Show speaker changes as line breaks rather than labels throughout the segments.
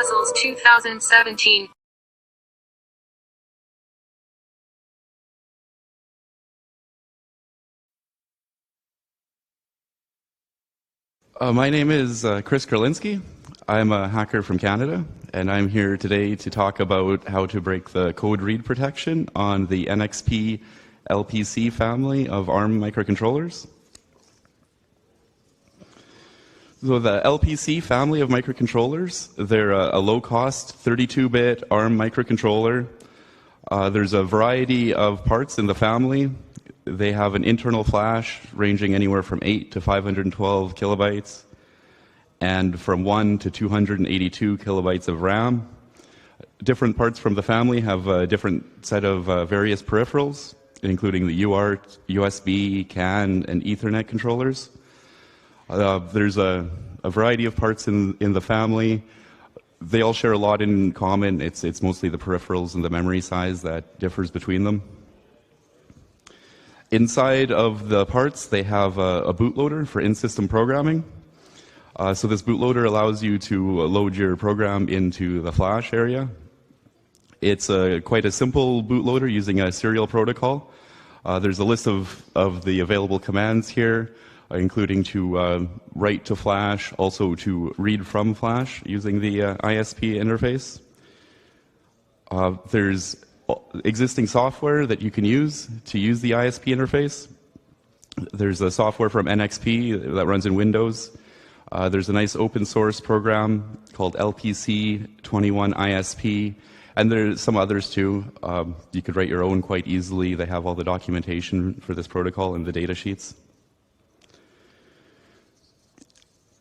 Puzzles 2017.
My name is Chris Kerlinski. I'm a hacker from Canada, and I'm here today to talk about how to break the code read protection on the NXP LPC family of ARM microcontrollers. So the LPC family of microcontrollers, they're a low-cost 32-bit ARM microcontroller. There's a variety of parts in the family. They have an internal flash ranging anywhere from 8 to 512 kilobytes and from 1 to 282 kilobytes of RAM. Different parts from the family have a different set of various peripherals, including the UART, USB, CAN, and Ethernet controllers. There's a variety of parts in the family. They all share a lot in common. It's mostly the peripherals and the memory size that differs between them. Inside of the parts, they have a bootloader for in-system programming. So this bootloader allows you to load your program into the flash area. It's quite a simple bootloader using a serial protocol. There's a list of the available commands here, including to write to flash, also to read from flash using the ISP interface. There's existing software that you can use to use the ISP interface. There's a software from NXP that runs in Windows. There's a nice open source program called LPC-21 ISP, and there's some others too. You could write your own quite easily. They have all the documentation for this protocol in the data sheets.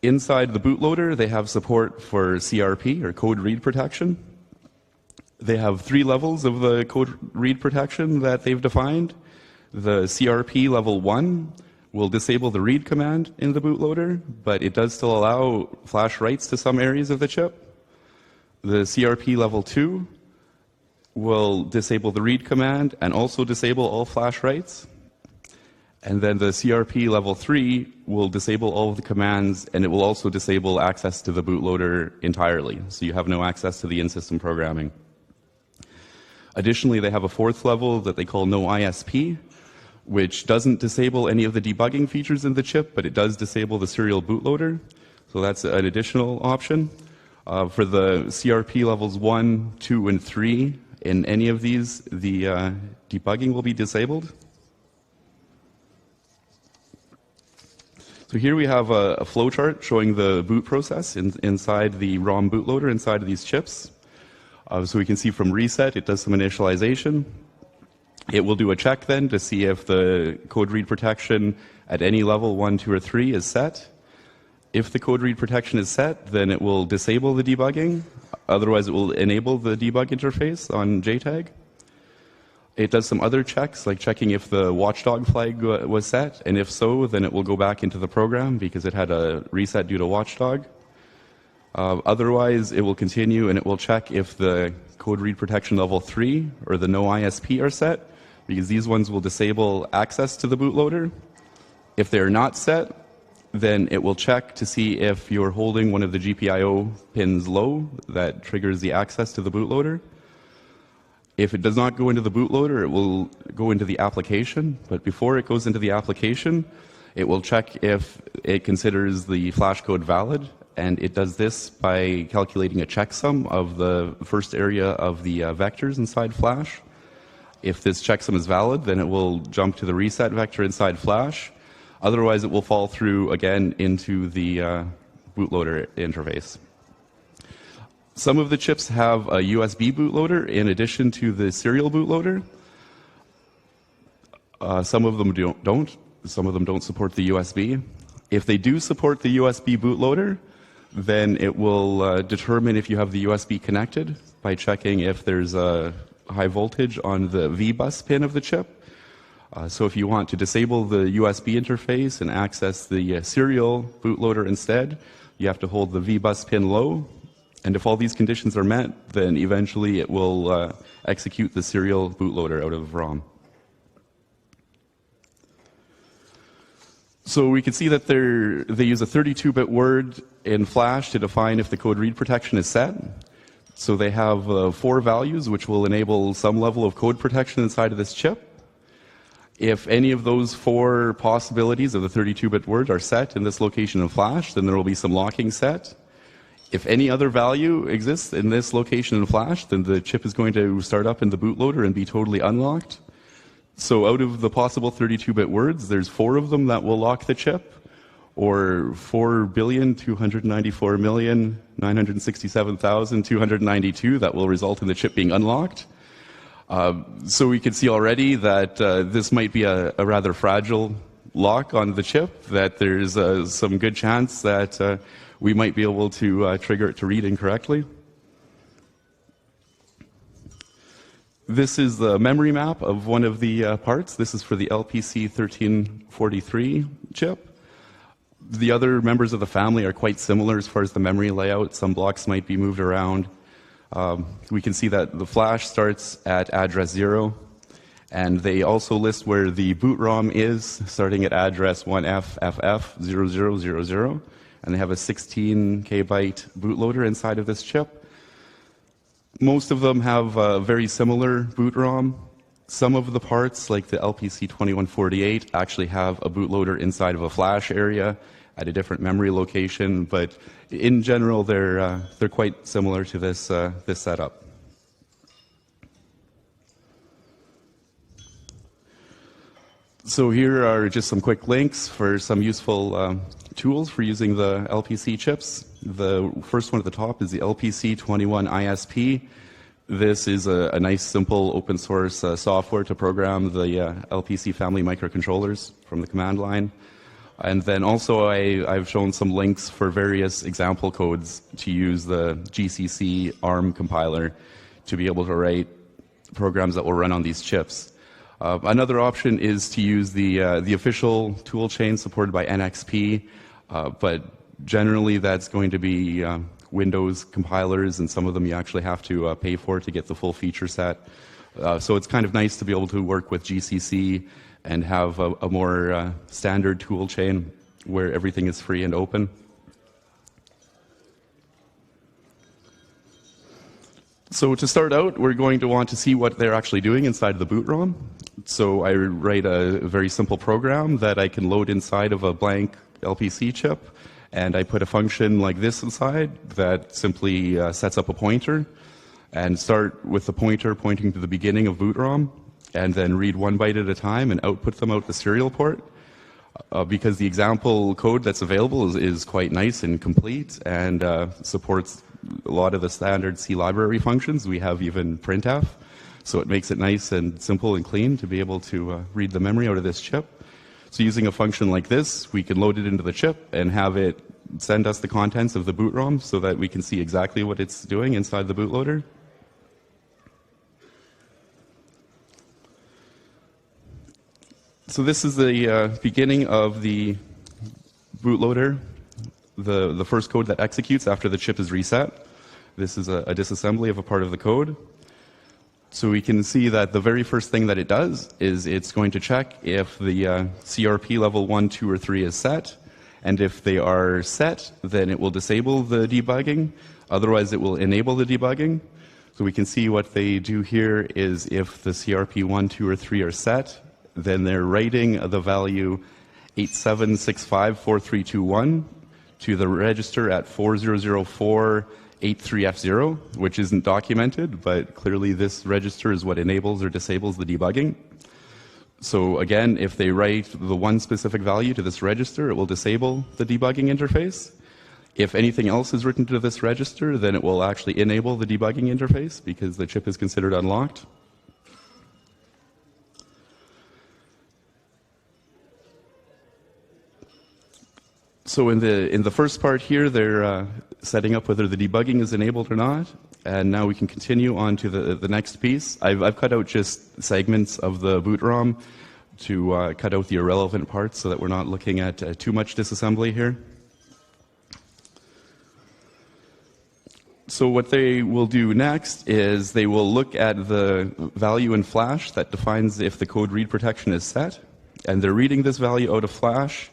Inside the bootloader, they have support for CRP, or code read protection. They have 3 levels of the code read protection that they've defined. The CRP level 1 will disable the read command in the bootloader, but it does still allow flash writes to some areas of the chip. The CRP level 2 will disable the read command and also disable all flash writes. And then the CRP level 3 will disable all of the commands, and it will also disable access to the bootloader entirely, so you have no access to the in-system programming. Additionally, they have a 4th level that they call no ISP, which doesn't disable any of the debugging features in the chip, but it does disable the serial bootloader. So that's an additional option. For the CRP levels 1, 2, and 3, in any of these, the debugging will be disabled. So here we have a flowchart showing the boot process inside the ROM bootloader inside of these chips. So we can see from reset, it does some initialization. It will do a check then to see if the code read protection at any level 1, 2, or 3 is set. If the code read protection is set, then it will disable the debugging. Otherwise, it will enable the debug interface on JTAG. It does some other checks, like checking if the watchdog flag was set, and if so, then it will go back into the program because it had a reset due to watchdog. Otherwise, it will continue and it will check if the code read protection level 3 or the no ISP are set, because these ones will disable access to the bootloader. If they're not set, then it will check to see if you're holding one of the GPIO pins low that triggers the access to the bootloader. If it does not go into the bootloader, it will go into the application, but before it goes into the application, it will check if it considers the flash code valid, and it does this by calculating a checksum of the first area of the vectors inside flash. If this checksum is valid, then it will jump to the reset vector inside flash. Otherwise, it will fall through again into the bootloader interface. Some of the chips have a USB bootloader in addition to the serial bootloader. Some of them don't. Some of them don't support the USB. If they do support the USB bootloader, then it will determine if you have the USB connected by checking if there's a high voltage on the V-bus pin of the chip. So if you want to disable the USB interface and access the serial bootloader instead, you have to hold the V-bus pin low. And if all these conditions are met, then eventually it will execute the serial bootloader out of ROM. So we can see that they use a 32-bit word in Flash to define if the code read protection is set. So they have 4 values which will enable some level of code protection inside of this chip. If any of those 4 possibilities of the 32-bit word are set in this location in flash, then there will be some locking set. If any other value exists in this location in flash, then the chip is going to start up in the bootloader and be totally unlocked. So out of the possible 32-bit words, there's 4 of them that will lock the chip, or 4,294,967,292 that will result in the chip being unlocked. So we can see already that this might be a rather fragile lock on the chip, that there's some good chance that we might be able to trigger it to read incorrectly. This is the memory map of one of the parts. This is for the LPC-1343 chip. The other members of the family are quite similar as far as the memory layout. Some blocks might be moved around. We can see that the flash starts at address 0, and they also list where the boot ROM is, starting at address 1FFF0000, and they have a 16K byte bootloader inside of this chip. Most of them have a very similar boot ROM. Some of the parts, like the LPC-2148, actually have a bootloader inside of a flash area at a different memory location, but in general, they're quite similar to this setup. So here are just some quick links for some useful tools for using the LPC chips. The first one at the top is the LPC-21 ISP. This is a nice, simple, open source software to program the LPC family microcontrollers from the command line. And then also I've shown some links for various example codes to use the GCC ARM compiler to be able to write programs that will run on these chips. Another option is to use the official tool chain supported by NXP, but generally that's going to be Windows compilers, and some of them you actually have to pay for to get the full feature set. So it's kind of nice to be able to work with GCC and have a more standard tool chain where everything is free and open. So to start out, we're going to want to see what they're actually doing inside the boot ROM. So I write a very simple program that I can load inside of a blank LPC chip, and I put a function like this inside that simply sets up a pointer, and start with the pointer pointing to the beginning of boot ROM, and then read 1 byte at a time and output them out the serial port. Because the example code that's available is quite nice and complete, and supports a lot of the standard C library functions. We have even printf, so it makes it nice and simple and clean to be able to read the memory out of this chip. So using a function like this, we can load it into the chip and have it send us the contents of the boot ROM so that we can see exactly what it's doing inside the bootloader. So this is the beginning of the bootloader, the first code that executes after the chip is reset. This is a disassembly of a part of the code. So we can see that the very first thing that it does is it's going to check if the CRP level 1, 2, or 3 is set. And if they are set, then it will disable the debugging. Otherwise, it will enable the debugging. So we can see what they do here is if the CRP 1, 2, or 3 are set, then they're writing the value 87654321 to the register at 400483F0, which isn't documented, but clearly this register is what enables or disables the debugging. So again, if they write the one specific value to this register, it will disable the debugging interface. If anything else is written to this register, then it will actually enable the debugging interface because the chip is considered unlocked. So in the first part here, they're setting up whether the debugging is enabled or not. And now we can continue on to the next piece. I've cut out just segments of the boot ROM to cut out the irrelevant parts so that we're not looking at too much disassembly here. So what they will do next is they will look at the value in flash that defines if the code read protection is set. And they're reading this value out of flash,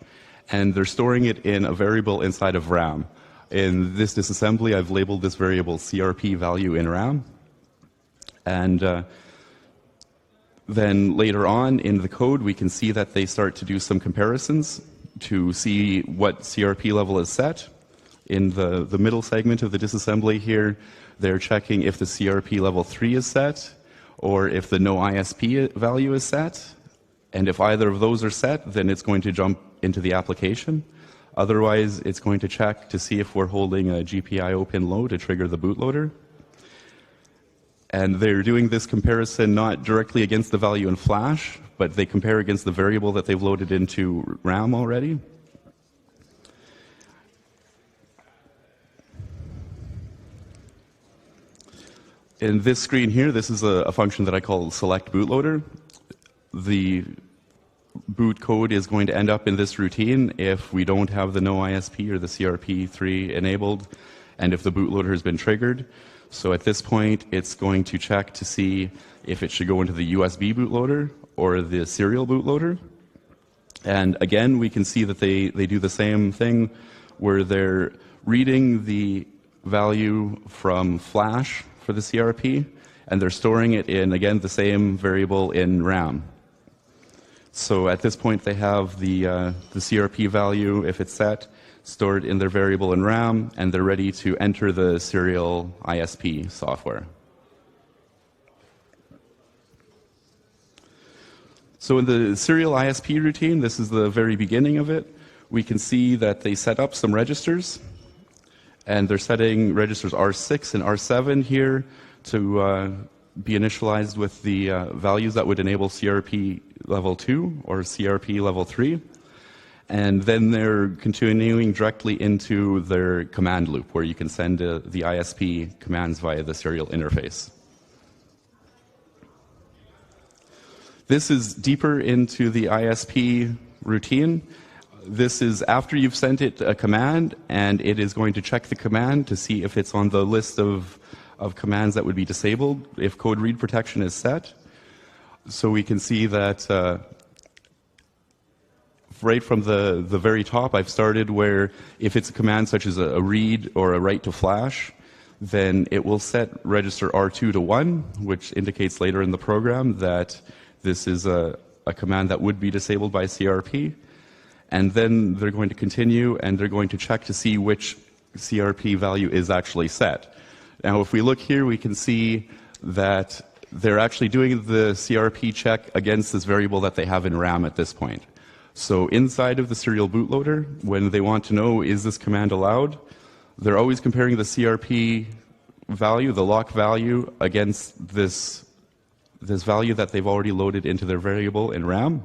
and they're storing it in a variable inside of RAM. In this disassembly, I've labeled this variable CRP value in RAM. And then later on in the code, we can see that they start to do some comparisons to see what CRP level is set. In the middle segment of the disassembly here, they're checking if the CRP level 3 is set or if the no ISP value is set. And if either of those are set, then it's going to jump into the application. Otherwise, it's going to check to see if we're holding a GPIO pin low to trigger the bootloader. And they're doing this comparison not directly against the value in flash, but they compare against the variable that they've loaded into RAM already. In this screen here, this is a function that I call select bootloader. The boot code is going to end up in this routine if we don't have the no ISP or the CRP3 enabled, and if the bootloader has been triggered. So at this point, it's going to check to see if it should go into the USB bootloader or the serial bootloader. And again, we can see that they do the same thing where they're reading the value from flash for the CRP, and they're storing it in, again, the same variable in RAM. So at this point, they have the CRP value, if it's set, stored in their variable in RAM, and they're ready to enter the serial ISP software. So in the serial ISP routine, this is the very beginning of it, we can see that they set up some registers, and they're setting registers R6 and R7 here to be initialized with the values that would enable CRP level 2 or CRP level 3. And then they're continuing directly into their command loop, where you can send the ISP commands via the serial interface. This is deeper into the ISP routine. This is after you've sent it a command, and it is going to check the command to see if it's on the list of commands that would be disabled if code read protection is set. So we can see that right from the very top, I've started where if it's a command such as a read or a write to flash, then it will set register R2 to 1, which indicates later in the program that this is a command that would be disabled by CRP. And then they're going to continue, and they're going to check to see which CRP value is actually set. Now, if we look here, we can see that they're actually doing the CRP check against this variable that they have in RAM at this point. So inside of the serial bootloader, when they want to know, is this command allowed, they're always comparing the CRP value, the lock value, against this value that they've already loaded into their variable in RAM.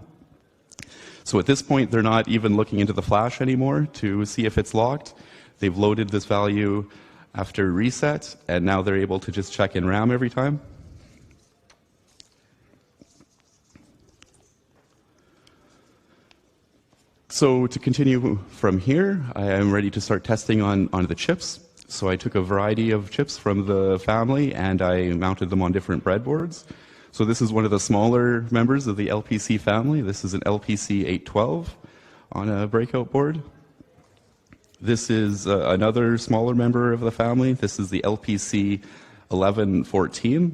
So at this point, they're not even looking into the flash anymore to see if it's locked. They've loaded this value after reset, and now they're able to just check in RAM every time. So to continue from here, I am ready to start testing on the chips. So I took a variety of chips from the family, and I mounted them on different breadboards. So this is one of the smaller members of the LPC family. This is an LPC-812 on a breakout board. This is another smaller member of the family. This is the LPC-1114.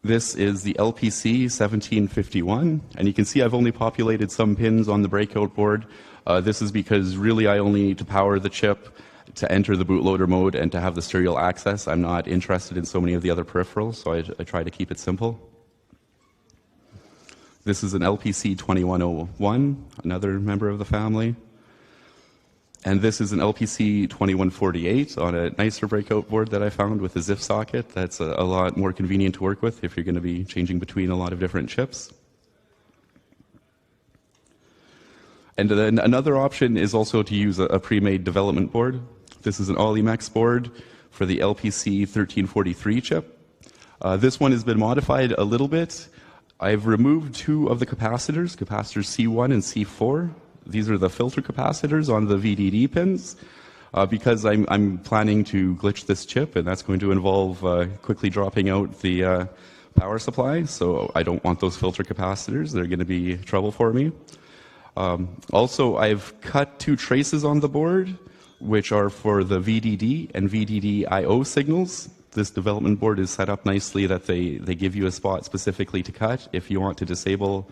This is the LPC-1751, and you can see I've only populated some pins on the breakout board. This is because really I only need to power the chip to enter the bootloader mode and to have the serial access. I'm not interested in so many of the other peripherals, so I try to keep it simple. This is an LPC-2101, another member of the family. And this is an LPC-2148 on a nicer breakout board that I found with a ZIF socket. That's a lot more convenient to work with if you're going to be changing between a lot of different chips. And then another option is also to use a pre-made development board. This is an Olimex board for the LPC-1343 chip. This one has been modified a little bit. I've removed two of the capacitors C1 and C4. These are the filter capacitors on the VDD pins because I'm planning to glitch this chip, and that's going to involve quickly dropping out the power supply, so I don't want those filter capacitors. They're going to be trouble for me. Also, I've cut 2 traces on the board, which are for the VDD and VDD I/O signals. This development board is set up nicely that they give you a spot specifically to cut if you want to disable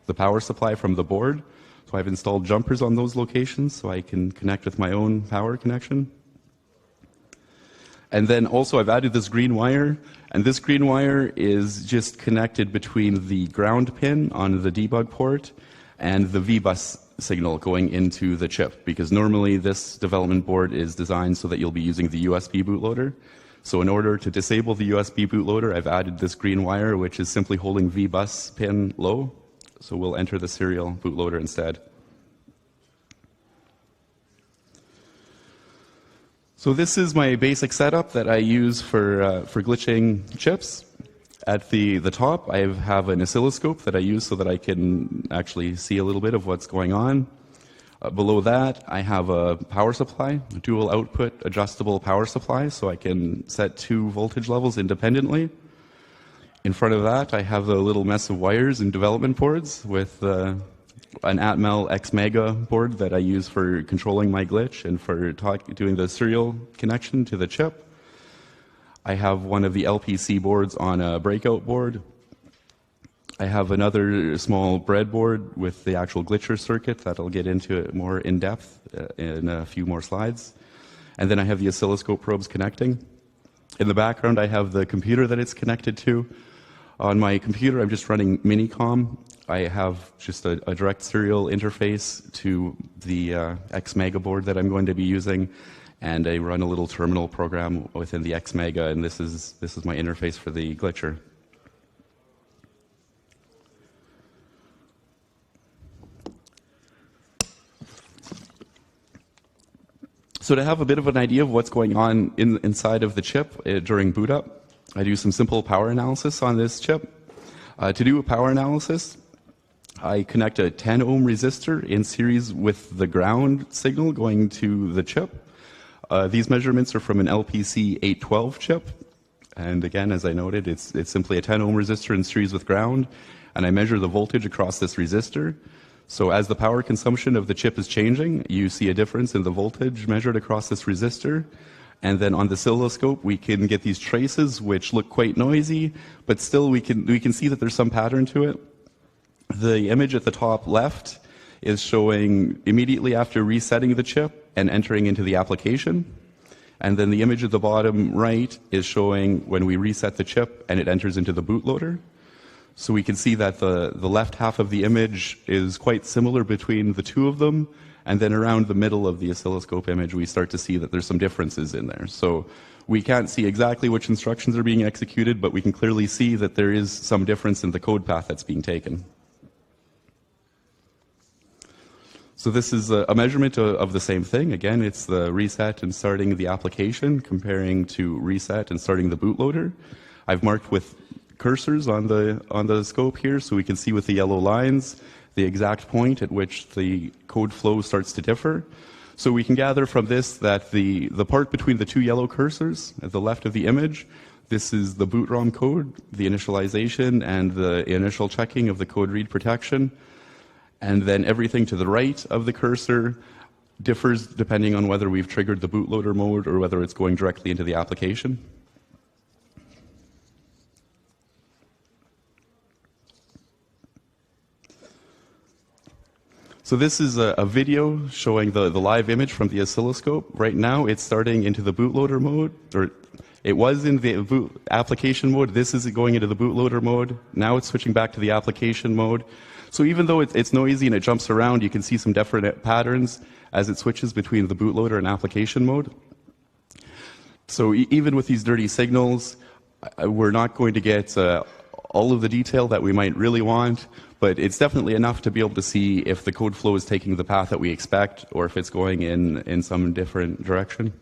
the power supply from the board. So I've installed jumpers on those locations so I can connect with my own power connection. And then also I've added this green wire, and this green wire is just connected between the ground pin on the debug port and the VBus signal going into the chip, because normally this development board is designed so that you'll be using the USB bootloader. So in order to disable the USB bootloader, I've added this green wire, which is simply holding VBus pin low. So we'll enter the serial bootloader instead. So this is my basic setup that I use for glitching chips. At the top, I have an oscilloscope that I use so that I can actually see a little bit of what's going on. Below that, I have a power supply, a dual output adjustable power supply, so I can set 2 voltage levels independently. In front of that, I have a little mess of wires and development boards with an Atmel X Mega board that I use for controlling my glitch and for doing the serial connection to the chip. I have one of the LPC boards on a breakout board. I have another small breadboard with the actual glitcher circuit that I'll get into it more in depth in a few more slides. And then I have the oscilloscope probes connecting. In the background, I have the computer that it's connected to. On my computer, I'm just running Minicom. I have just a direct serial interface to the X Mega board that I'm going to be using, and I run a little terminal program within the X Mega, and this is my interface for the glitcher. So to have a bit of an idea of what's going on inside of the chip during boot up, I do some simple power analysis on this chip. To do a power analysis, I connect a 10 ohm resistor in series with the ground signal going to the chip. These measurements are from an LPC-812 chip. And again, as I noted, it's simply a 10 ohm resistor in series with ground, and I measure the voltage across this resistor. So as the power consumption of the chip is changing, you see a difference in the voltage measured across this resistor. And then on the oscilloscope, we can get these traces, which look quite noisy, but still we can see that there's some pattern to it. The image at the top left is showing immediately after resetting the chip and entering into the application. And then the image at the bottom right is showing when we reset the chip and it enters into the bootloader. So we can see that the left half of the image is quite similar between the two of them, and then around the middle of the oscilloscope image we start to see that there's some differences in there. So we can't see exactly which instructions are being executed, but we can clearly see that there is some difference in the code path that's being taken. So this is a measurement of the same thing. Again, it's the reset and starting the application comparing to reset and starting the bootloader. I've marked with cursors on the scope here so we can see with the yellow lines the exact point at which the code flow starts to differ. So we can gather from this that the part between the 2 yellow cursors at the left of the image, this is the boot ROM code, the initialization and the initial checking of the code read protection. And then everything to the right of the cursor differs depending on whether we've triggered the bootloader mode or whether it's going directly into the application. So this is a video showing the live image from the oscilloscope. Right now it's starting into the bootloader mode, or it was in the boot application mode. This is going into the bootloader mode. Now it's switching back to the application mode. So even though it's noisy and it jumps around, you can see some different patterns as it switches between the bootloader and application mode. So even with these dirty signals, we're not going to get all of the detail that we might really want, but it's definitely enough to be able to see if the code flow is taking the path that we expect or if it's going in some different direction.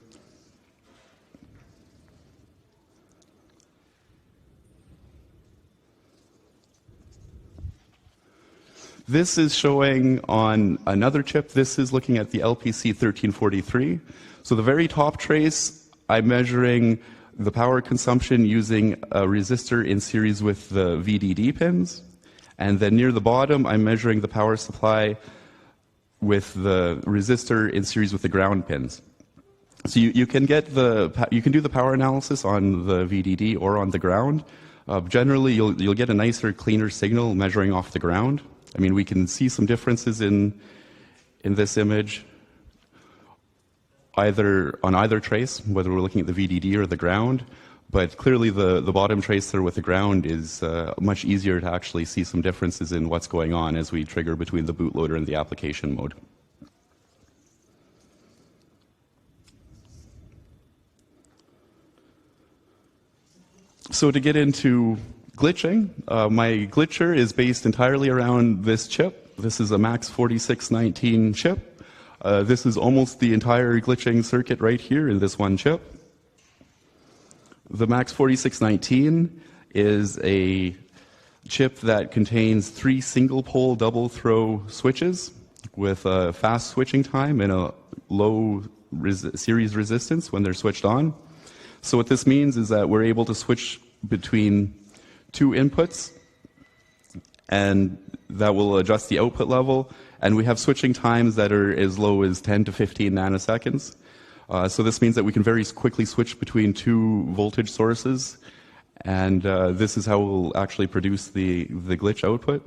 This is showing on another chip. This is looking at the LPC-1343. So the very top trace, I'm measuring the power consumption using a resistor in series with the VDD pins. And then near the bottom, I'm measuring the power supply with the resistor in series with the ground pins. So you can do the power analysis on the VDD or on the ground. Generally, you'll get a nicer, cleaner signal measuring off the ground. I mean, we can see some differences in this image, on either trace, whether we're looking at the VDD or the ground. But clearly, the bottom tracer with the ground is much easier to actually see some differences in what's going on as we trigger between the bootloader and the application mode. So to get into glitching, my glitcher is based entirely around this chip. This is a MAX 4619 chip. This is almost the entire glitching circuit right here in this one chip. The MAX 4619 is a chip that contains 3 single-pole double-throw switches with a fast switching time and a low series resistance when they're switched on. So what this means is that we're able to switch between 2 inputs, and that will adjust the output level. And we have switching times that are as low as 10 to 15 nanoseconds. So this means that we can very quickly switch between 2 voltage sources, and this is how we'll actually produce the glitch output.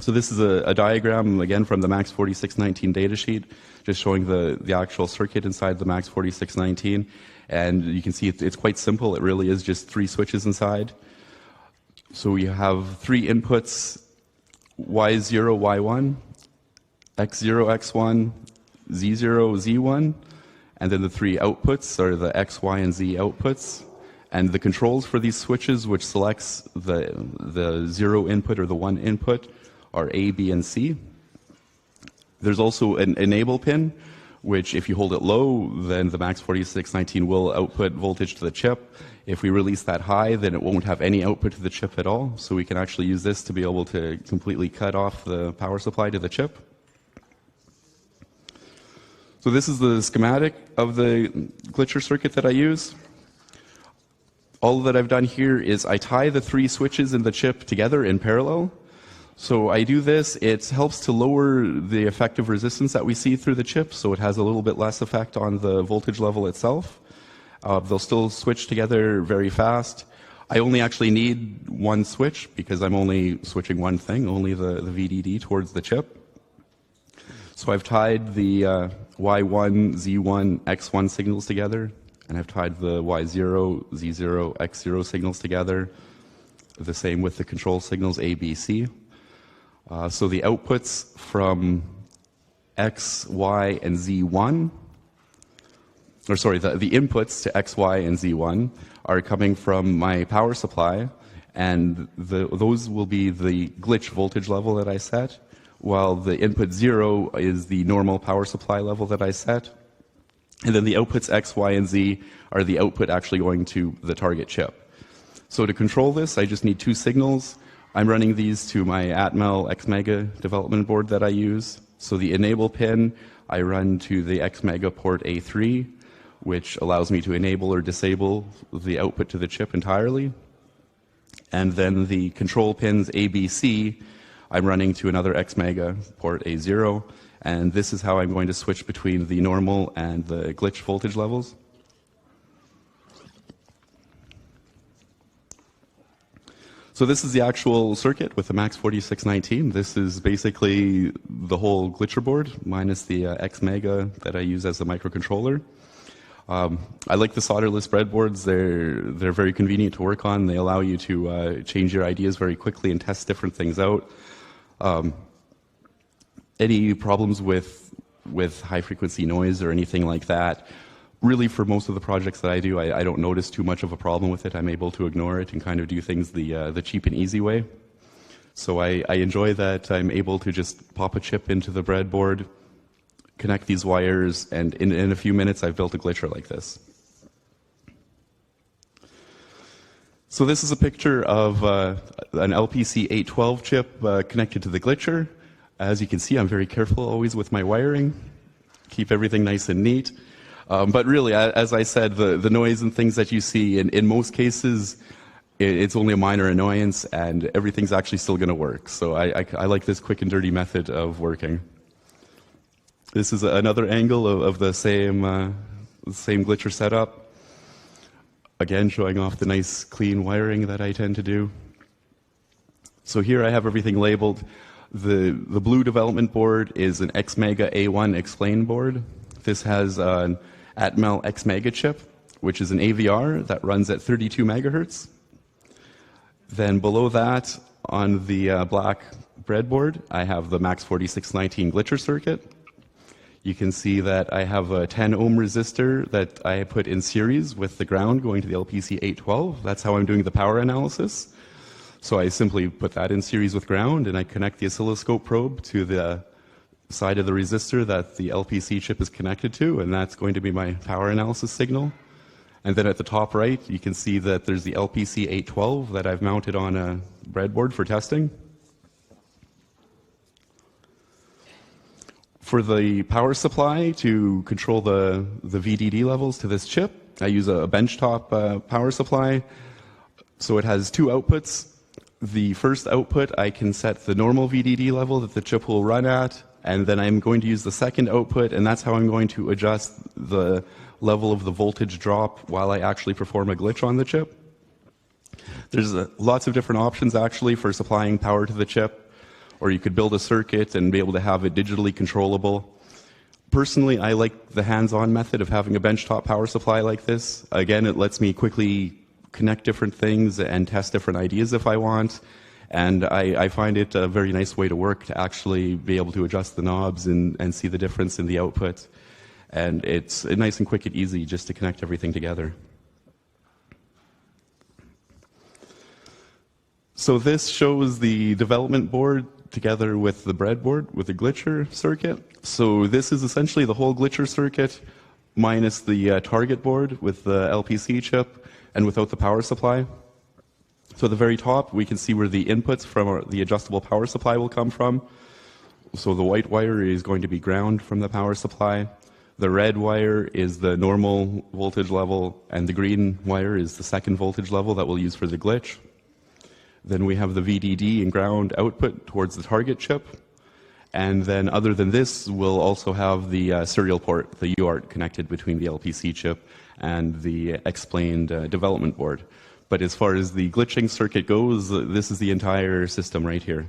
So this is a diagram, again, from the MAX 4619 datasheet, just showing the actual circuit inside the MAX 4619. And you can see it's quite simple. It really is just 3 switches inside. So we have 3 inputs, Y0, Y1, X0, X1, Z0, Z1, and then the 3 outputs are the X, Y, and Z outputs. And the controls for these switches, which selects the 0 input or the 1 input, are A, B, and C. There's also an enable pin, which if you hold it low, then the MAX 4619 will output voltage to the chip. If we release that high, then it won't have any output to the chip at all. So we can actually use this to be able to completely cut off the power supply to the chip. So this is the schematic of the glitcher circuit that I use. All that I've done here is I tie the 3 switches in the chip together in parallel. So I do this, it helps to lower the effective resistance that we see through the chip, so it has a little bit less effect on the voltage level itself. They'll still switch together very fast. I only actually need 1 switch because I'm only switching one thing, only the VDD towards the chip. So I've tied the Y1, Z1, X1 signals together, and I've tied the Y0, Z0, X0 signals together. The same with the control signals A, B, C. So the outputs from X, Y, and Z1, or sorry, the inputs to X, Y, and Z1 are coming from my power supply, and those will be the glitch voltage level that I set, while the input 0 is the normal power supply level that I set. And then the outputs X, Y, and Z are the output actually going to the target chip. So to control this, I just need 2 signals. I'm running these to my Atmel XMega development board that I use. So the enable pin, I run to the XMega port A3, which allows me to enable or disable the output to the chip entirely. And then the control pins A, B, C, I'm running to another XMega port A0, and this is how I'm going to switch between the normal and the glitch voltage levels. So this is the actual circuit with the MAX 4619. This is basically the whole glitcher board, minus the XMega that I use as the microcontroller. I like the solderless breadboards. They're very convenient to work on. They allow you to change your ideas very quickly and test different things out. Any problems with high frequency noise or anything like that, really for most of the projects that I do, I don't notice too much of a problem with it. I'm able to ignore it and kind of do things the cheap and easy way. So I enjoy that I'm able to just pop a chip into the breadboard, connect these wires, and in a few minutes I've built a glitcher like this. So this is a picture of an LPC-812 chip connected to the glitcher. As you can see, I'm very careful always with my wiring, keep everything nice and neat. But really, as I said, the noise and things that you see, in most cases, it's only a minor annoyance, and everything's actually still going to work. So I like this quick and dirty method of working. This is another angle of the same glitcher setup. Again, showing off the nice clean wiring that I tend to do. So here I have everything labeled. The blue development board is an XMega A1 explain board. This has an Atmel XMega chip, which is an AVR that runs at 32 megahertz. Then below that, on the black breadboard, I have the MAX4619 glitcher circuit. You can see that I have a 10 ohm resistor that I put in series with the ground going to the LPC812. That's how I'm doing the power analysis. So I simply put that in series with ground, and I connect the oscilloscope probe to the side of the resistor that the LPC chip is connected to, and that's going to be my power analysis signal. And then at the top right, you can see that there's the LPC812 that I've mounted on a breadboard for testing. For the power supply to control the VDD levels to this chip, I use a benchtop power supply. So it has two outputs. The first output, I can set the normal VDD level that the chip will run at, and then I'm going to use the second output, and that's how I'm going to adjust the level of the voltage drop while I actually perform a glitch on the chip. There's lots of different options actually for supplying power to the chip, or you could build a circuit and be able to have it digitally controllable. Personally, I like the hands-on method of having a benchtop power supply like this. Again, it lets me quickly connect different things and test different ideas if I want. And I find it a very nice way to work, to actually be able to adjust the knobs and see the difference in the output. And it's nice and quick and easy just to connect everything together. So this shows the development board together with the breadboard with the glitcher circuit. So this is essentially the whole glitcher circuit minus the target board with the LPC chip and without the power supply. So at the very top, we can see where the inputs from the adjustable power supply will come from. So the white wire is going to be ground from the power supply. The red wire is the normal voltage level, and the green wire is the second voltage level that we'll use for the glitch. Then we have the VDD and ground output towards the target chip. And then other than this, we'll also have the serial port, the UART, connected between the LPC chip and the explained development board. But as far as the glitching circuit goes, this is the entire system right here.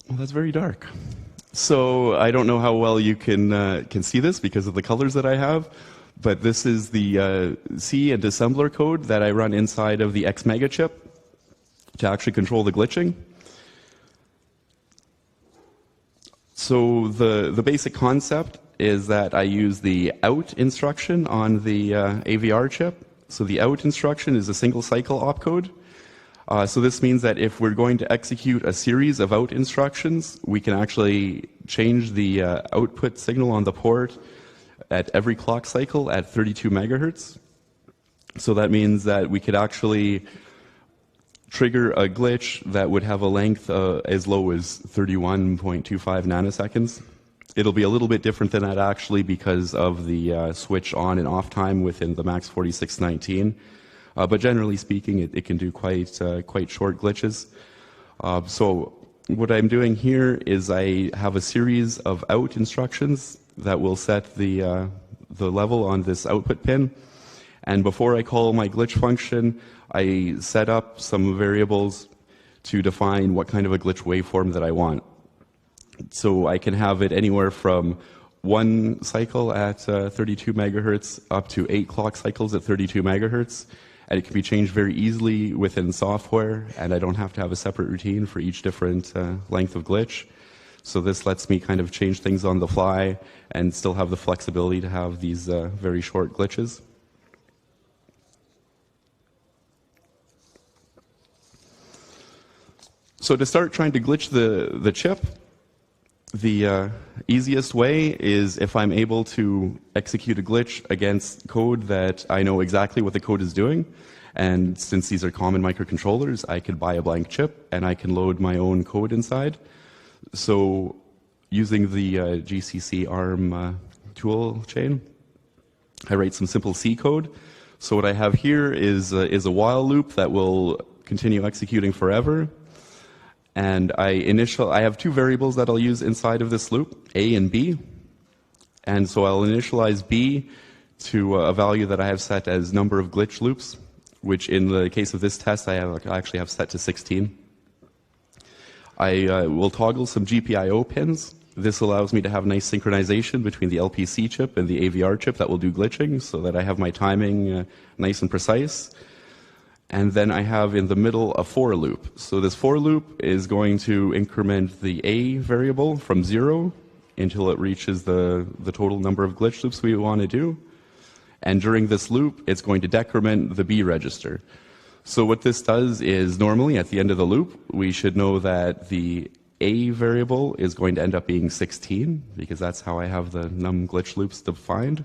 Well, that's very dark. So I don't know how well you can see this because of the colors that I have. But this is the C and assembler code that I run inside of the XMega chip to actually control the glitching. So the basic concept is that I use the out instruction on the AVR chip. So the out instruction is a single cycle opcode. So this means that if we're going to execute a series of out instructions, we can actually change the output signal on the port at every clock cycle at 32 megahertz. So that means that we could actually trigger a glitch that would have a length as low as 31.25 nanoseconds. It'll be a little bit different than that actually because of the switch on and off time within the MAX4619. But generally speaking, it can do quite short glitches. So what I'm doing here is I have a series of out instructions that will set the level on this output pin. And before I call my glitch function, I set up some variables to define what kind of a glitch waveform that I want. So I can have it anywhere from 1 cycle at 32 megahertz up to 8 clock cycles at 32 megahertz. And it can be changed very easily within software, and I don't have to have a separate routine for each different length of glitch. So this lets me kind of change things on the fly and still have the flexibility to have these very short glitches. So to start trying to glitch the chip, the easiest way is if I'm able to execute a glitch against code that I know exactly what the code is doing. And since these are common microcontrollers, I could buy a blank chip and I can load my own code inside. So using the GCC ARM tool chain, I write some simple C code. So what I have here is a while loop that will continue executing forever. And I have two variables that I'll use inside of this loop, A and B. And so I'll initialize B to a value that I have set as number of glitch loops, which in the case of this test I actually have set to 16. I will toggle some GPIO pins. This allows me to have nice synchronization between the LPC chip and the AVR chip that will do glitching, so that I have my timing nice and precise. And then I have in the middle a for loop. So this for loop is going to increment the A variable from 0 until it reaches the total number of glitch loops we want to do. And during this loop, it's going to decrement the B register. So what this does is normally at the end of the loop, we should know that the A variable is going to end up being 16, because that's how I have the num glitch loops defined.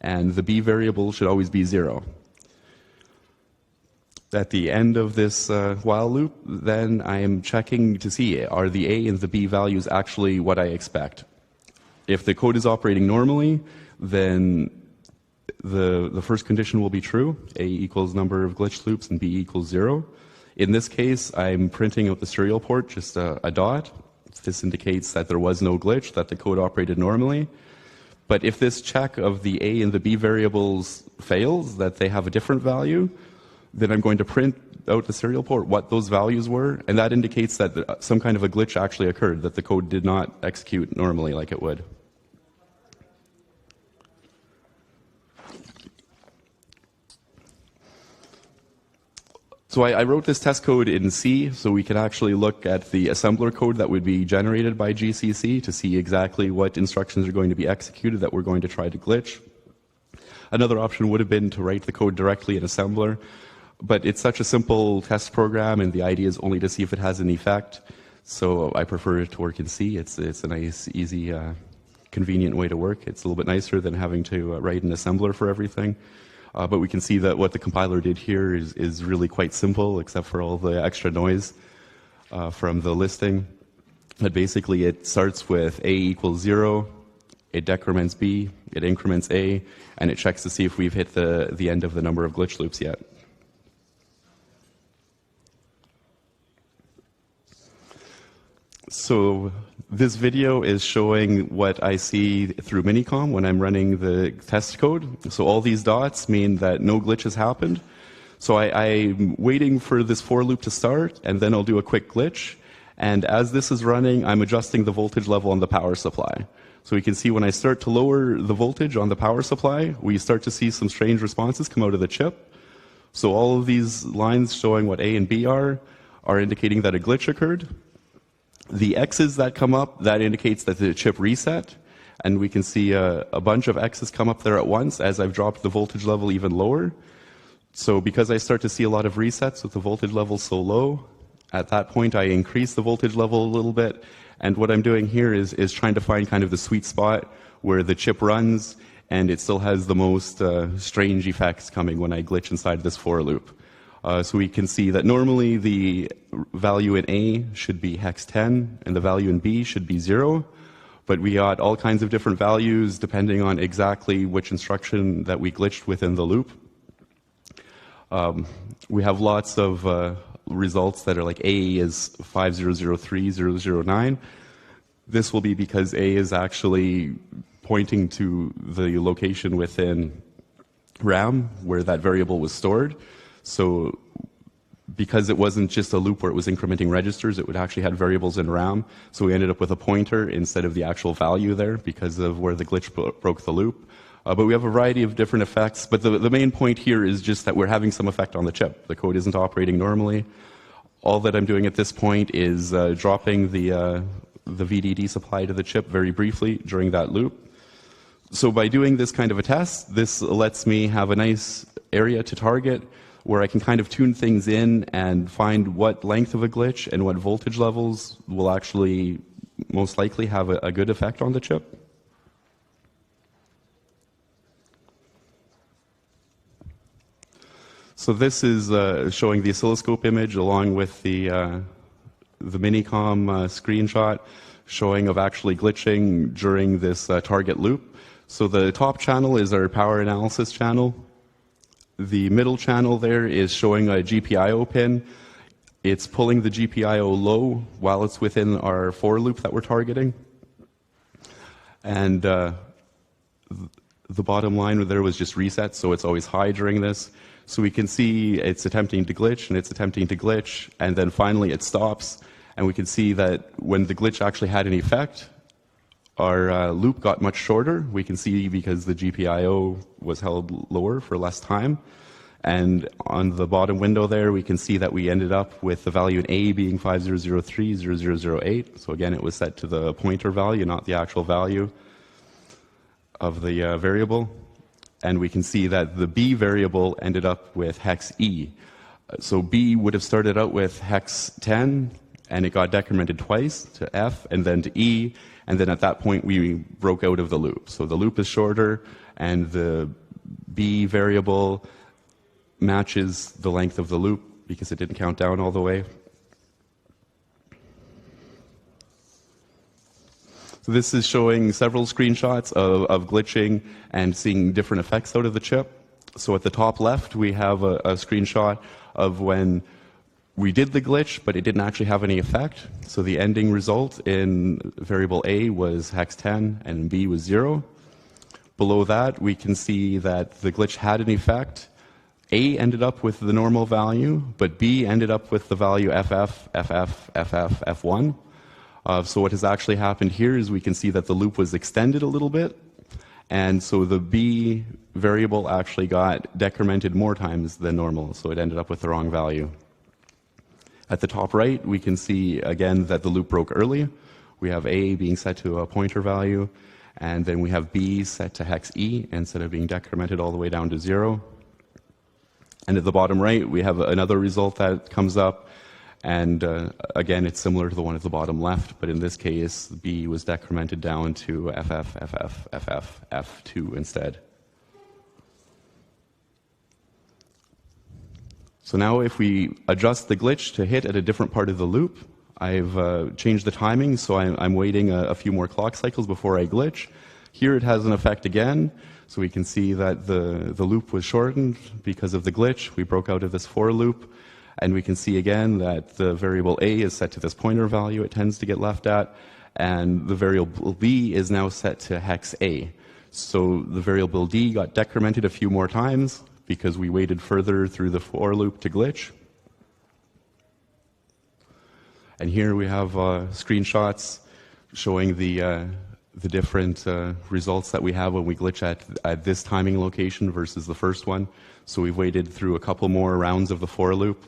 And the B variable should always be 0. At the end of this while loop, then I am checking to see, are the A and the B values actually what I expect? If the code is operating normally, then the first condition will be true, A equals number of glitch loops and B equals 0. In this case, I'm printing out the serial port, just a dot. This indicates that there was no glitch, that the code operated normally. But if this check of the A and the B variables fails, that they have a different value, then I'm going to print out the serial port what those values were, and that indicates that some kind of a glitch actually occurred, that the code did not execute normally like it would. So I wrote this test code in C, so we could actually look at the assembler code that would be generated by GCC to see exactly what instructions are going to be executed that we're going to try to glitch. Another option would have been to write the code directly in assembler, but it's such a simple test program, and the idea is only to see if it has an effect. So I prefer it to work in C. It's a nice, easy, convenient way to work. It's a little bit nicer than having to write an assembler for everything. But we can see that what the compiler did here is really quite simple, except for all the extra noise from the listing. But basically, it starts with A equals 0, it decrements B, it increments A, and it checks to see if we've hit the end of the number of glitch loops yet. So this video is showing what I see through Minicom when I'm running the test code. So all these dots mean that no glitch has happened. So I'm waiting for this for loop to start, and then I'll do a quick glitch. And as this is running, I'm adjusting the voltage level on the power supply. So we can see when I start to lower the voltage on the power supply, we start to see some strange responses come out of the chip. So all of these lines showing what A and B are indicating that a glitch occurred. The X's that come up, that indicates that the chip reset, and we can see a bunch of X's come up there at once as I've dropped the voltage level even lower. So because I start to see a lot of resets with the voltage level so low, at that point I increase the voltage level a little bit, and what I'm doing here is trying to find kind of the sweet spot where the chip runs and it still has the most strange effects coming when I glitch inside this for loop. So we can see that normally the value in A should be hex 10 and the value in B should be 0, but we got all kinds of different values depending on exactly which instruction that we glitched within the loop. We have lots of results that are like A is 5003009. This will be because A is actually pointing to the location within RAM where that variable was stored. So because it wasn't just a loop where it was incrementing registers, it would actually have variables in RAM. So we ended up with a pointer instead of the actual value there because of where the glitch broke the loop. But we have a variety of different effects. But the main point here is just that we're having some effect on the chip. The code isn't operating normally. All that I'm doing at this point is dropping the VDD supply to the chip very briefly during that loop. So by doing this kind of a test, this lets me have a nice area to target where I can kind of tune things in and find what length of a glitch and what voltage levels will actually most likely have a good effect on the chip. So this is showing the oscilloscope image along with the Minicom screenshot showing of actually glitching during this target loop. So the top channel is our power analysis channel. The middle channel there is showing a GPIO pin it's pulling the GPIO low while it's within our for loop that we're targeting. And the bottom line there was just reset, so it's always high during this. So we can see it's attempting to glitch, and it's attempting to glitch, and then finally it stops. And we can see that when the glitch actually had an effect, our loop got much shorter. We can see because the GPIO was held lower for less time. And on the bottom window there, we can see that we ended up with the value in A being 50030008. So again, it was set to the pointer value, not the actual value of the variable. And we can see that the B variable ended up with hex E. So B would have started out with hex 10, and it got decremented twice to F and then to E. And then at that point, we broke out of the loop. So the loop is shorter, and the B variable matches the length of the loop because it didn't count down all the way. So this is showing several screenshots of glitching and seeing different effects out of the chip. So at the top left, we have a screenshot of when we did the glitch, but it didn't actually have any effect. So the ending result in variable A was hex 10 and B was 0. Below that, we can see that the glitch had an effect. A ended up with the normal value, but B ended up with the value FF, FF, FF, F1. So what has actually happened here is we can see that the loop was extended a little bit, and so the B variable actually got decremented more times than normal, so it ended up with the wrong value. At the top right, we can see again that the loop broke early. We have A being set to a pointer value, and then we have B set to hex E instead of being decremented all the way down to 0. And at the bottom right, we have another result that comes up, and again, it's similar to the one at the bottom left, but in this case, B was decremented down to FF, FF, FF, F2 instead. So now if we adjust the glitch to hit at a different part of the loop, I've changed the timing, so I'm waiting a few more clock cycles before I glitch. Here it has an effect again, so we can see that the loop was shortened because of the glitch. We broke out of this for loop, and we can see again that the variable A is set to this pointer value it tends to get left at, and the variable B is now set to hex A. So the variable D got decremented a few more times because we waited further through the for loop to glitch. And here we have screenshots showing the different results that we have when we glitch at this timing location versus the first one. So we've waited through a couple more rounds of the for loop.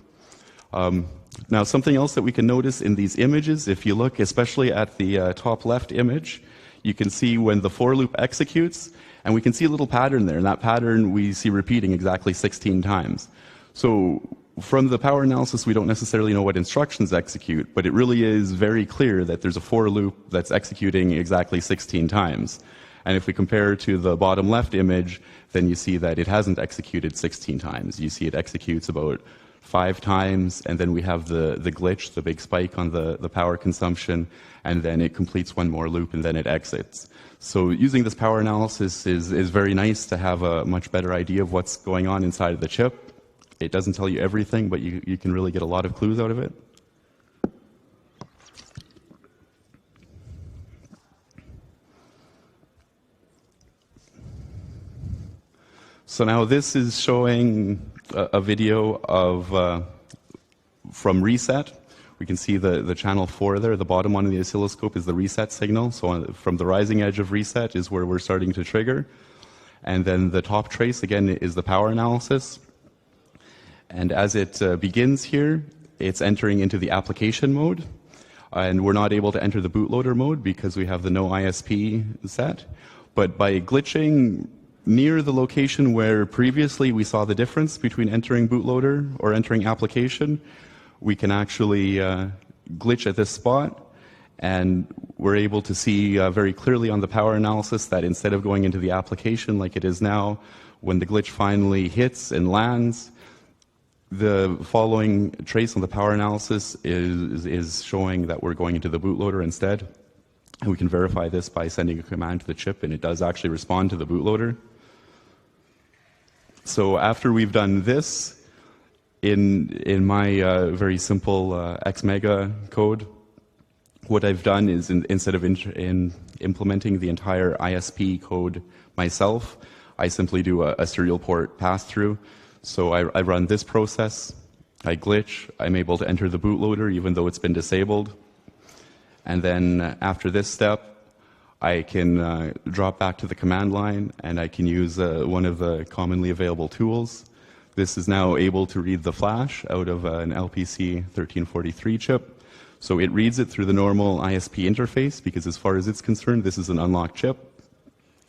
Now, something else that we can notice in these images, if you look especially at the top left image, you can see when the for loop executes, and we can see a little pattern there, and that pattern we see repeating exactly 16 times. So from the power analysis, we don't necessarily know what instructions execute, but it really is very clear that there's a for loop that's executing exactly 16 times. And if we compare to the bottom left image, then you see that it hasn't executed 16 times. You see it executes about 5 times, and then we have the glitch, the big spike on the power consumption, and then it completes one more loop and then it exits. So using this power analysis is very nice to have a much better idea of what's going on inside of the chip. It doesn't tell you everything, but you can really get a lot of clues out of it. So now this is showing a video of from reset. We can see the channel 4 there. The bottom one in the oscilloscope is the reset signal. So from the rising edge of reset is where we're starting to trigger. And then the top trace, again, is the power analysis. And as it begins here, it's entering into the application mode. And we're not able to enter the bootloader mode because we have the no ISP set. But by glitching near the location where previously we saw the difference between entering bootloader or entering application, we can actually glitch at this spot, and we're able to see very clearly on the power analysis that instead of going into the application like it is now, when the glitch finally hits and lands, the following trace on the power analysis is showing that we're going into the bootloader instead. And we can verify this by sending a command to the chip, and it does actually respond to the bootloader. So after we've done this, In my very simple Xmega code, what I've done is instead of implementing the entire ISP code myself, I simply do a serial port pass-through. So I run this process, I glitch, I'm able to enter the bootloader even though it's been disabled. And then after this step, I can drop back to the command line and I can use one of the commonly available tools. This is now able to read the flash out of an LPC-1343 chip. So it reads it through the normal ISP interface because as far as it's concerned, this is an unlocked chip.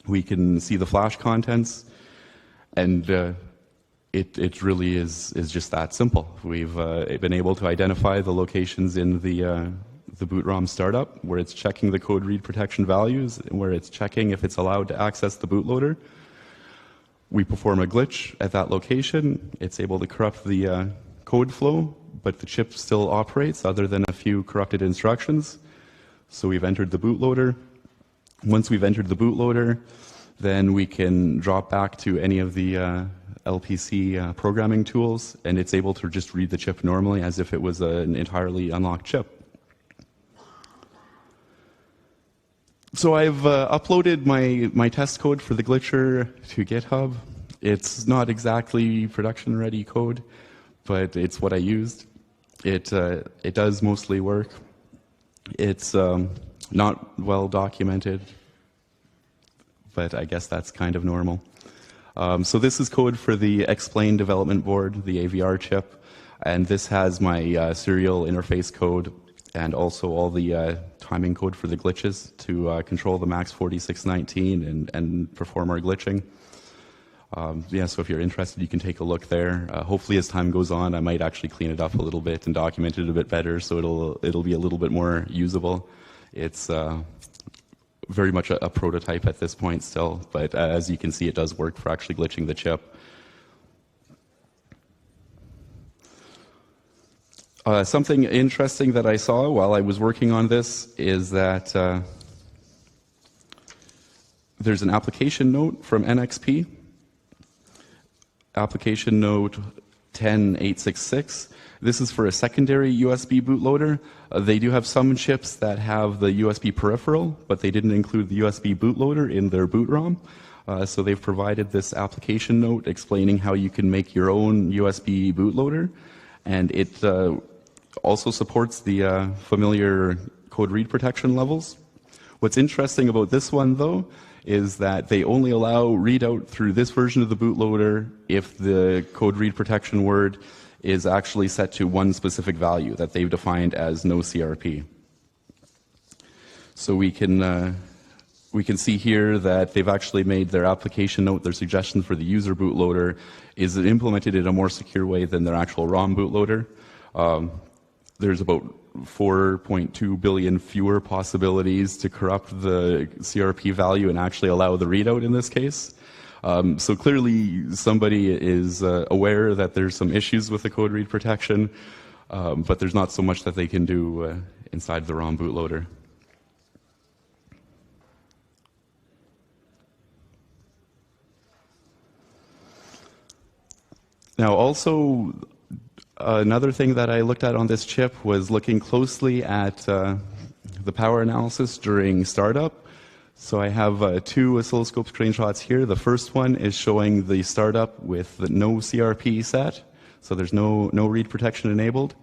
We can see the flash contents and it really is just that simple. We've been able to identify the locations in the boot ROM startup where it's checking the code read protection values, where it's checking if it's allowed to access the bootloader. We perform a glitch at that location. It's able to corrupt the code flow, but the chip still operates other than a few corrupted instructions. So we've entered the bootloader. Once we've entered the bootloader, then we can drop back to any of the LPC programming tools, and it's able to just read the chip normally as if it was an entirely unlocked chip. So I've uploaded my test code for the glitcher to GitHub. It's not exactly production-ready code, but it's what I used. It does mostly work. It's not well documented, but I guess that's kind of normal. So this is code for the Explain development board, the AVR chip, and this has my serial interface code and also all the timing code for the glitches to control the max 4619 and perform our glitching. Yeah, so if you're interested, you can take a look there. Hopefully as time goes on, I might actually clean it up a little bit and document it a bit better so it'll be a little bit more usable. It's very much a prototype at this point still, but as you can see, it does work for actually glitching the chip. Something interesting that I saw while I was working on this is that there's an application note from NXP, application note 10866. This is for a secondary USB bootloader. They do have some chips that have the USB peripheral, but they didn't include the USB bootloader in their boot ROM. So they've provided this application note explaining how you can make your own USB bootloader. And it also supports the familiar code read protection levels. What's interesting about this one, though, is that they only allow readout through this version of the bootloader if the code read protection word is actually set to one specific value that they've defined as no CRP. So we can see here that they've actually made their application note, their suggestion for the user bootloader is implemented in a more secure way than their actual ROM bootloader. There's about 4.2 billion fewer possibilities to corrupt the CRP value and actually allow the readout in this case. So clearly somebody is aware that there's some issues with the code read protection, but there's not so much that they can do inside the ROM bootloader. Now also, another thing that I looked at on this chip was looking closely at the power analysis during startup. So I have two oscilloscope screenshots here. The first one is showing the startup with the no CRP set, so there's no read protection enabled.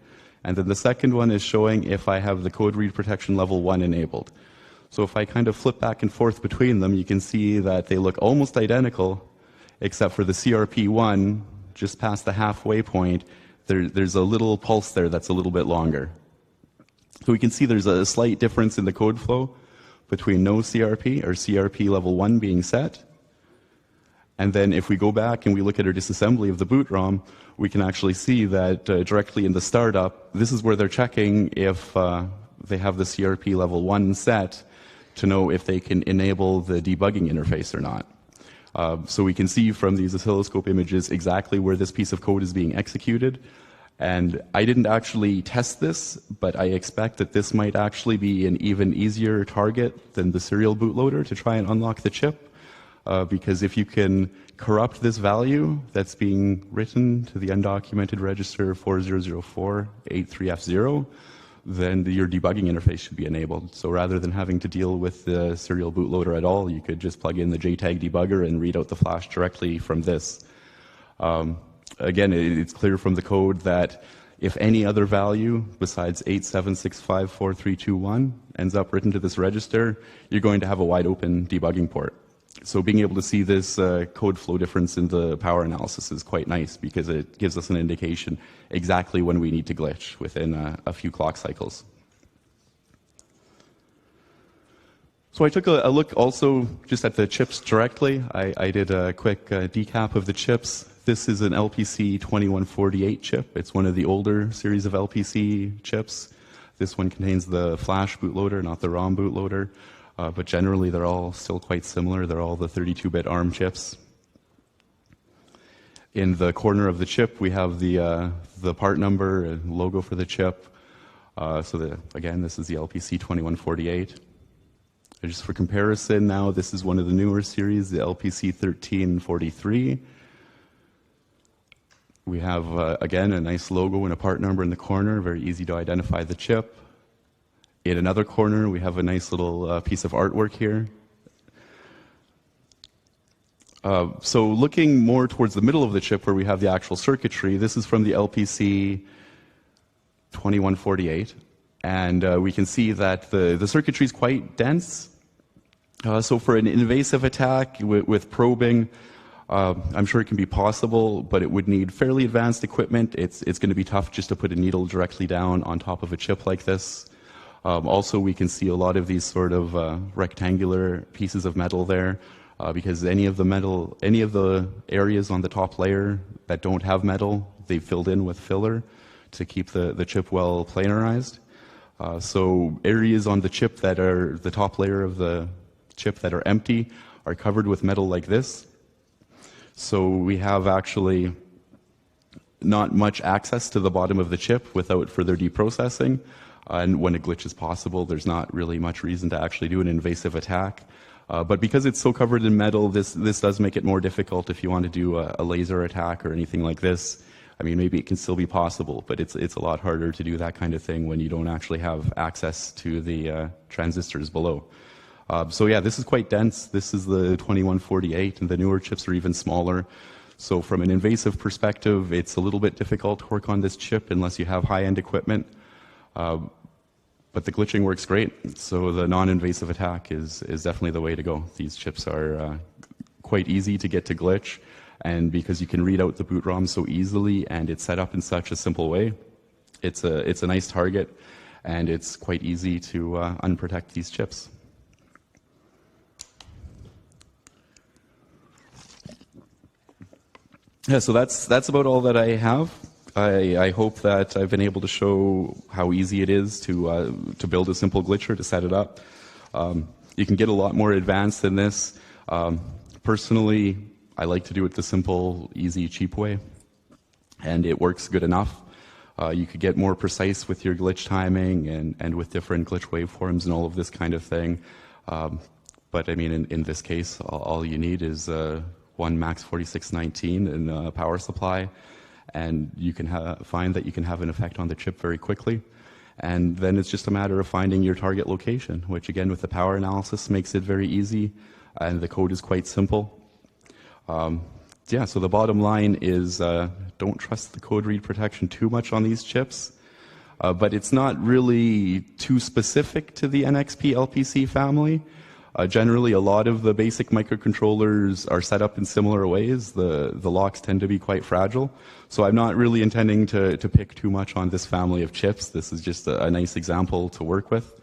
And then the second one is showing if I have the code read protection level 1 enabled. So if I kind of flip back and forth between them, you can see that they look almost identical, except for the CRP1, just past the halfway point, there's a little pulse there that's a little bit longer. So we can see there's a slight difference in the code flow between no CRP or CRP level 1 being set. And then if we go back and we look at our disassembly of the boot ROM, we can actually see that directly in the startup, this is where they're checking if they have the CRP level 1 set to know if they can enable the debugging interface or not. So we can see from these oscilloscope images exactly where this piece of code is being executed. And I didn't actually test this, but I expect that this might actually be an even easier target than the serial bootloader to try and unlock the chip. because if you can corrupt this value that's being written to the undocumented register 400483F0, then your debugging interface should be enabled. So rather than having to deal with the serial bootloader at all, you could just plug in the JTAG debugger and read out the flash directly from this. Again, it's clear from the code that if any other value besides 87654321 ends up written to this register, you're going to have a wide open debugging port. So being able to see this code flow difference in the power analysis is quite nice because it gives us an indication exactly when we need to glitch within a few clock cycles. So I took a look also just at the chips directly. I did a quick decap of the chips. This is an LPC-2148 chip. It's one of the older series of LPC chips. This one contains the flash bootloader, not the ROM bootloader. But generally, they're all still quite similar. They're all the 32-bit ARM chips. In the corner of the chip, we have the part number and logo for the chip. Again, this is the LPC-2148. Just for comparison now, this is one of the newer series, the LPC-1343. We have, again, a nice logo and a part number in the corner, very easy to identify the chip. In another corner, we have a nice little piece of artwork here. So looking more towards the middle of the chip where we have the actual circuitry, this is from the LPC-2148. And we can see that the circuitry is quite dense. So for an invasive attack with probing, I'm sure it can be possible, but it would need fairly advanced equipment. It's going to be tough just to put a needle directly down on top of a chip like this. Also, we can see a lot of these sort of rectangular pieces of metal there, because any of the areas on the top layer that don't have metal, they've filled in with filler to keep the chip well planarized. So areas on the chip that are the top layer of the chip that are empty are covered with metal like this. So we have actually not much access to the bottom of the chip without further deprocessing. And when a glitch is possible, there's not really much reason to actually do an invasive attack. But because it's so covered in metal, this does make it more difficult if you want to do a laser attack or anything like this. I mean, maybe it can still be possible, but it's a lot harder to do that kind of thing when you don't actually have access to the transistors below. So yeah, this is quite dense. This is the 2148, and the newer chips are even smaller. So from an invasive perspective, it's a little bit difficult to work on this chip unless you have high-end equipment. But the glitching works great. So the non-invasive attack is definitely the way to go. These chips are quite easy to get to glitch. And because you can read out the boot ROM so easily and it's set up in such a simple way, it's a nice target, and it's quite easy to unprotect these chips. Yeah, so that's about all that I have. I hope that I've been able to show how easy it is to build a simple glitcher, to set it up. You can get a lot more advanced than this. Personally, I like to do it the simple, easy, cheap way, and it works good enough. You could get more precise with your glitch timing and with different glitch waveforms and all of this kind of thing. But I mean, in this case, all you need is one max 4619 and a power supply, and you can find that you can have an effect on the chip very quickly. And then it's just a matter of finding your target location, which again with the power analysis makes it very easy, and the code is quite simple. Yeah, so the bottom line is don't trust the code read protection too much on these chips, but it's not really too specific to the NXP LPC family. Generally, a lot of the basic microcontrollers are set up in similar ways. The locks tend to be quite fragile. So I'm not really intending to pick too much on this family of chips. This is just a nice example to work with.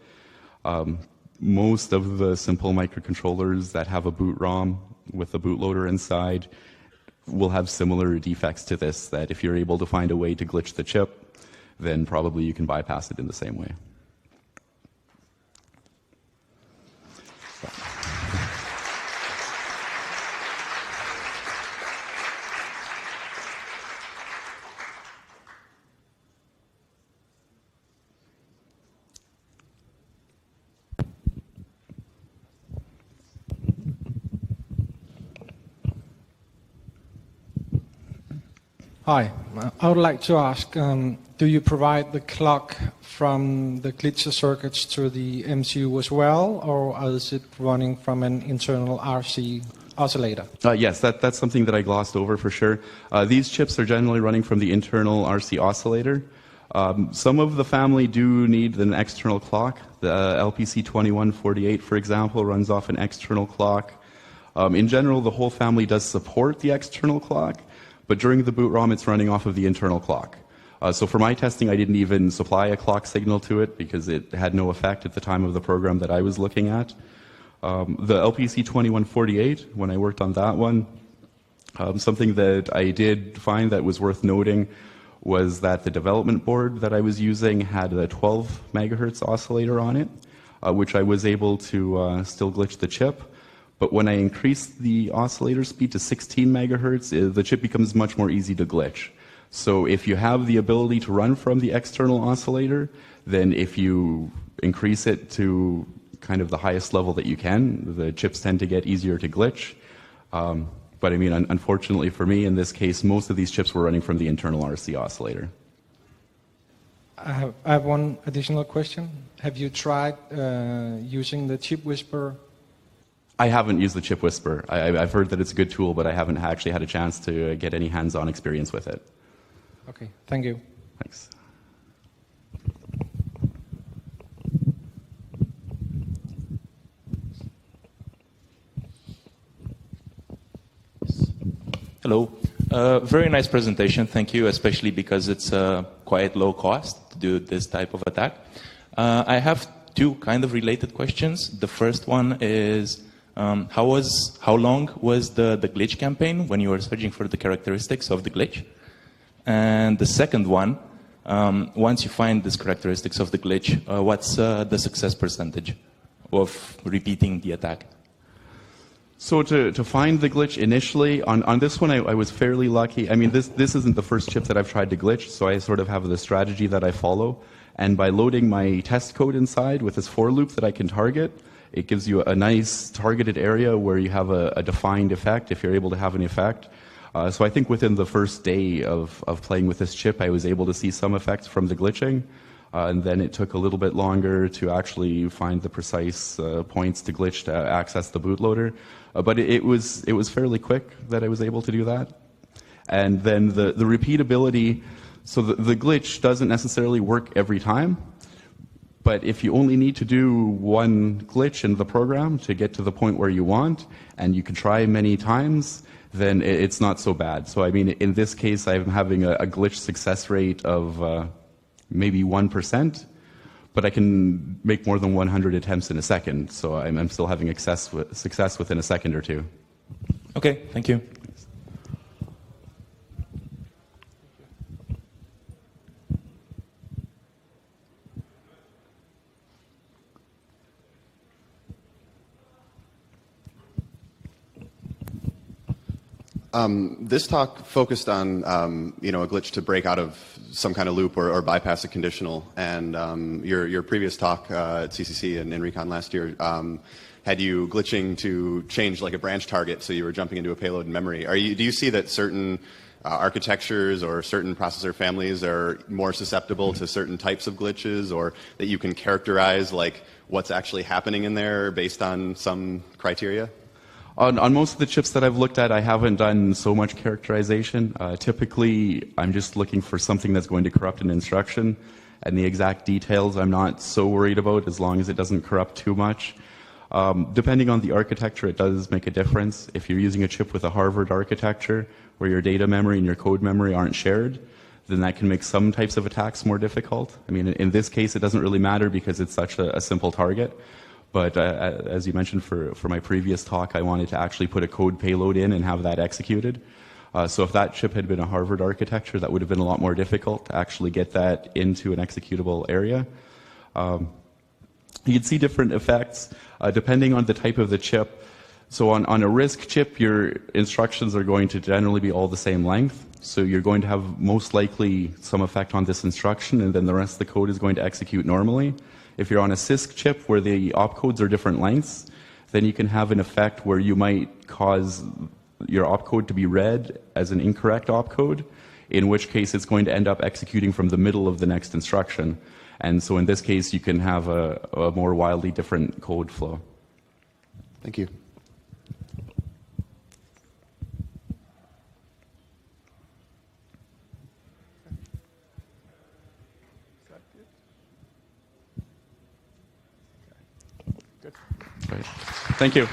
Most of the simple microcontrollers that have a boot ROM with a bootloader inside will have similar defects to this, that if you're able to find a way to glitch the chip, then probably you can bypass it in the same way.
Hi, I would like to ask, do you provide the clock from the glitcher circuits to the MCU as well, or is it running from an internal RC oscillator?
Yes, that's something that I glossed over for sure. These chips are generally running from the internal RC oscillator. Some of the family do need an external clock. The LPC-2148, for example, runs off an external clock. In general, the whole family does support the external clock, but during the boot ROM, it's running off of the internal clock. So for my testing, I didn't even supply a clock signal to it because it had no effect at the time of the program that I was looking at. The LPC-2148, when I worked on that one, something that I did find that was worth noting was that the development board that I was using had a 12 megahertz oscillator on it, which I was able to still glitch the chip. But when I increased the oscillator speed to 16 megahertz, the chip becomes much more easy to glitch. So if you have the ability to run from the external oscillator, then if you increase it to kind of the highest level that you can, the chips tend to get easier to glitch. But I mean, unfortunately for me, in this case, most of these chips were running from the internal RC oscillator.
I have one additional question. Have you tried using the chip whisperer?
I haven't used the chip whisperer. I've heard that it's a good tool, but I haven't actually had a chance to get any hands-on experience with it.
Okay, thank you.
Thanks.
Hello. Very nice presentation. Thank you, especially because it's quite low cost to do this type of attack. I have two kind of related questions. The first one is, how long was the glitch campaign when you were searching for the characteristics of the glitch? And the second one, once you find these characteristics of the glitch, what's the success percentage of repeating the attack?
So to find the glitch initially, on this one I was fairly lucky. I mean, this isn't the first chip that I've tried to glitch, so I sort of have the strategy that I follow. And by loading my test code inside with this for loop that I can target, it gives you a nice targeted area where you have a defined effect, if you're able to have an effect. So I think within the first day of playing with this chip, I was able to see some effects from the glitching. And then it took a little bit longer to actually find the precise points to glitch to access the bootloader. But it was fairly quick that I was able to do that. And then the repeatability, so the glitch doesn't necessarily work every time. But if you only need to do one glitch in the program to get to the point where you want, and you can try many times, then it's not so bad. So I mean, in this case, I'm having a glitch success rate of maybe 1%, but I can make more than 100 attempts in a second, so I'm still having success within a second or two.
Okay, thank you.
This talk focused on a glitch to break out of some kind of loop or bypass a conditional, and your previous talk at CCC and in Recon last year had you glitching to change like a branch target, so you were jumping into a payload in memory. Do you see that certain architectures or certain processor families are more susceptible to certain types of glitches, or that you can characterize like what's actually happening in there based on some criteria?
On most of the chips that I've looked at, I haven't done so much characterization. Typically, I'm just looking for something that's going to corrupt an instruction, and the exact details I'm not so worried about as long as it doesn't corrupt too much. Depending on the architecture, it does make a difference. If you're using a chip with a Harvard architecture, where your data memory and your code memory aren't shared, then that can make some types of attacks more difficult. I mean, in this case, it doesn't really matter because it's such a simple target. But as you mentioned for my previous talk, I wanted to actually put a code payload in and have that executed. So if that chip had been a Harvard architecture, that would have been a lot more difficult to actually get that into an executable area. You can see different effects depending on the type of the chip. So on a RISC chip, your instructions are going to generally be all the same length. So you're going to have most likely some effect on this instruction, and then the rest of the code is going to execute normally. If you're on a CISC chip where the opcodes are different lengths, then you can have an effect where you might cause your opcode to be read as an incorrect opcode. in which case it's going to end up executing from the middle of the next instruction. And so in this case, you can have a more wildly different code flow.
Thank you.
Great. Thank you.